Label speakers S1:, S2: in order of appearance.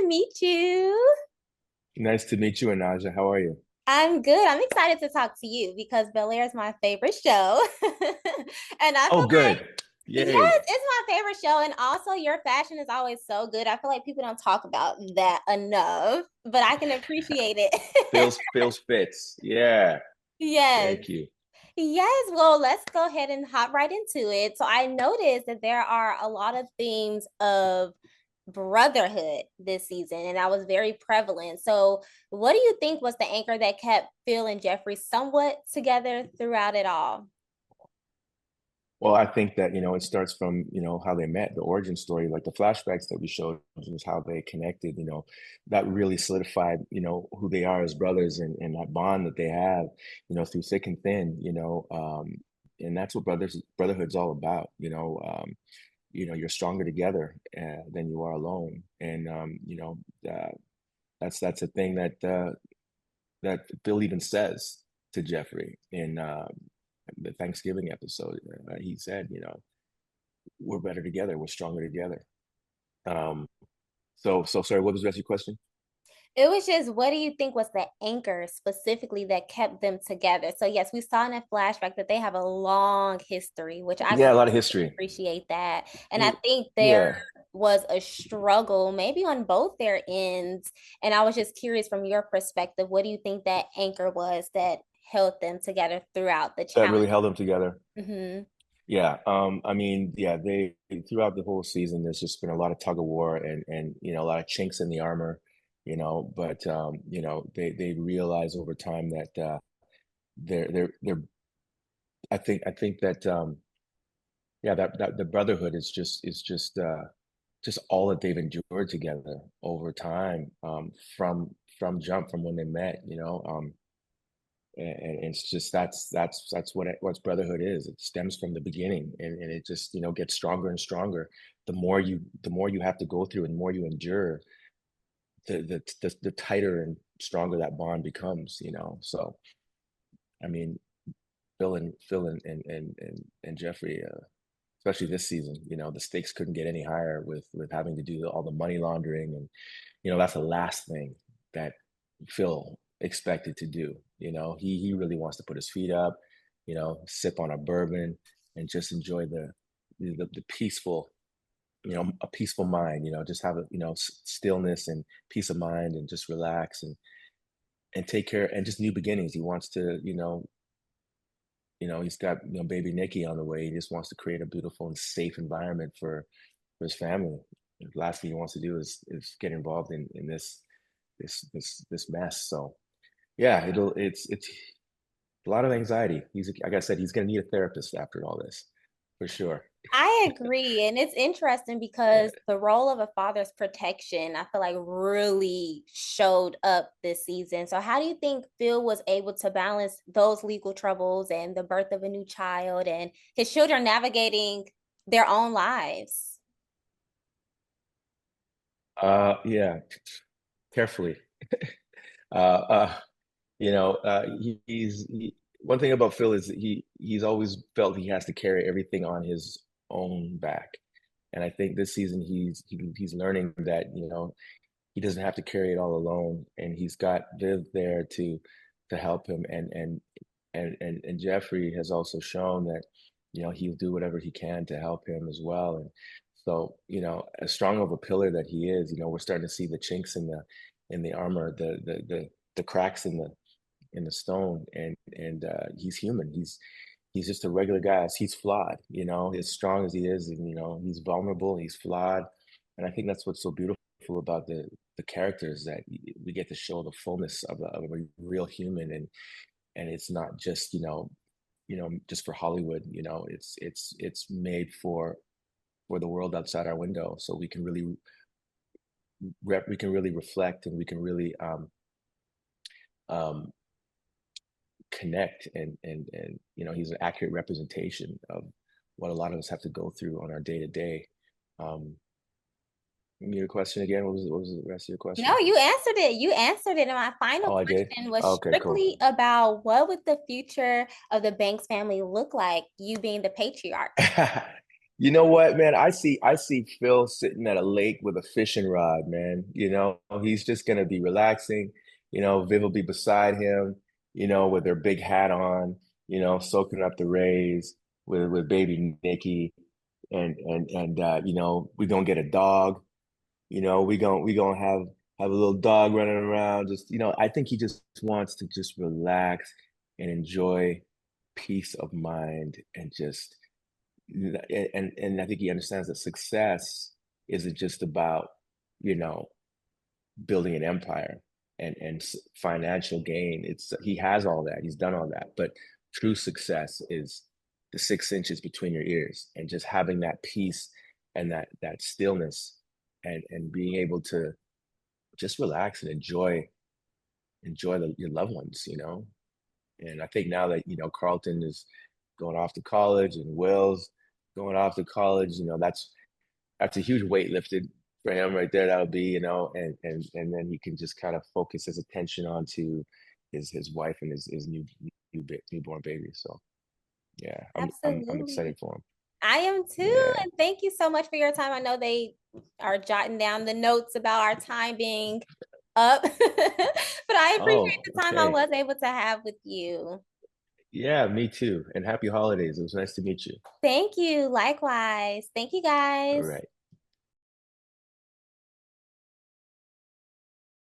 S1: to meet you.
S2: Nice to meet you, Anaja. How are you?
S1: I'm good. I'm excited to talk to you because Bel-Air is my favorite show. And I
S2: Oh,
S1: feel like,
S2: good. Yay.
S1: yes, it's my favorite show. And also, your fashion is always so good. I feel like people don't talk about that enough, but I can appreciate it.
S2: Feels fits. Yeah.
S1: Yes.
S2: Thank you.
S1: Yes, well, let's go ahead and hop right into it. So I noticed that there are a lot of themes of brotherhood this season, and that was very prevalent. So, what do you think was the anchor that kept Phil and Jeffrey somewhat together throughout it all?
S2: Well, I think that, it starts from, how they met, the origin story, like the flashbacks that we showed was how they connected, that really solidified, who they are as brothers and that bond that they have, through thick and thin, and that's what brotherhood's all about, you're stronger together than you are alone. And, uh, that's a thing that Phil even says to Jeffrey in the Thanksgiving episode. He said, we're better together, we're stronger together. Um, so sorry, what was the rest of your question?
S1: It was just, what do you think was the anchor specifically that kept them together? So, yes, we saw in a flashback that they have a long history, which I
S2: Yeah, a lot of
S1: greatly
S2: history.
S1: appreciate that. And I
S2: Mm,
S1: think there
S2: yeah,
S1: was a struggle, maybe on both their ends. And I was just curious from your perspective, what do you think that anchor was that held them together throughout the
S2: that
S1: challenge?
S2: really held them together.
S1: Hmm.
S2: Yeah, I mean, yeah, they throughout the whole season, there's just been a lot of tug of war and a lot of chinks in the armor, but they realize over time that they're I think that yeah, that the brotherhood is just all that they've endured together over time, from jump from when they met, and it's just that's what brotherhood is. It stems from the beginning, and it just gets stronger and stronger. The more you have to go through and the more you endure, the tighter and stronger that bond becomes. So I mean, Phil and Jeffrey, especially this season, the stakes couldn't get any higher with having to do all the money laundering, and that's the last thing that Phil expected to do. He really wants to put his feet up, sip on a bourbon and just enjoy the peaceful, a peaceful mind, just have a stillness and peace of mind and just relax and take care and just new beginnings. He wants to, he's got baby Nikki on the way. He just wants to create a beautiful and safe environment for his family. The last thing he wants to do is get involved in this mess. So yeah, it's a lot of anxiety. He's like I said, he's gonna need a therapist after all this, for sure.
S1: I agree. And it's interesting
S2: Yeah.
S1: because the role of a father's protection, I feel like really showed up this season. So, how do you think Phil was able to balance those legal troubles and the birth of a new child and his children navigating their own lives?
S2: Yeah, carefully. Uh, uh, one thing about Phil is he's always felt he has to carry everything on his own back, and I think this season he's learning that he doesn't have to carry it all alone, and he's got Viv there to help him, and Jeffrey has also shown that he'll do whatever he can to help him as well, and so as strong of a pillar that he is, we're starting to see the chinks in the armor, the cracks in the stone, and he's human. He's just a regular guy. He's flawed, as strong as he is, and he's vulnerable. He's flawed, and I think that's what's so beautiful about the characters, that we get to show the fullness of a real human, and it's not just just for Hollywood. It's made for the world outside our window, so we can really reflect, and we can really um, connect, and he's an accurate representation of what a lot of us have to go through on our day to day. Your question again? What was the rest of your question?
S1: No, you answered it. You answered it. And my final
S2: Oh, I did.
S1: question was
S2: Okay, cool.
S1: strictly about what would the future of the Banks family look like, you being the patriarch?
S2: You know what, man? I see Phil sitting at a lake with a fishing rod, man. He's just gonna be relaxing. Viv will be beside him, with her big hat on, soaking up the rays with baby Nikki, and we're gonna get a dog. We gonna have a little dog running around. Just, I think he just wants to just relax and enjoy peace of mind and just and I think he understands that success isn't just about, you know, building an empire and financial gain. He has all that. He's done all that. But true success is the 6 inches between your ears and just having that peace and that stillness and being able to just relax and enjoy your loved ones. And I think now that, Carlton is going off to college and Will's going off to college, that's a huge weight lifted for him right there. That'll be, and then he can just kind of focus his attention onto his wife and his newborn baby. So yeah, I'm
S1: Absolutely.
S2: excited for him.
S1: I am too.
S2: Yeah.
S1: And thank you so much for your time. I know they are jotting down the notes about our time being up, but I appreciate
S2: Oh,
S1: the time I
S2: okay.
S1: was able to have with you.
S2: Yeah, me too. And happy holidays. It was nice to meet you.
S1: Thank you. Likewise. Thank you
S2: All
S1: guys.
S2: right.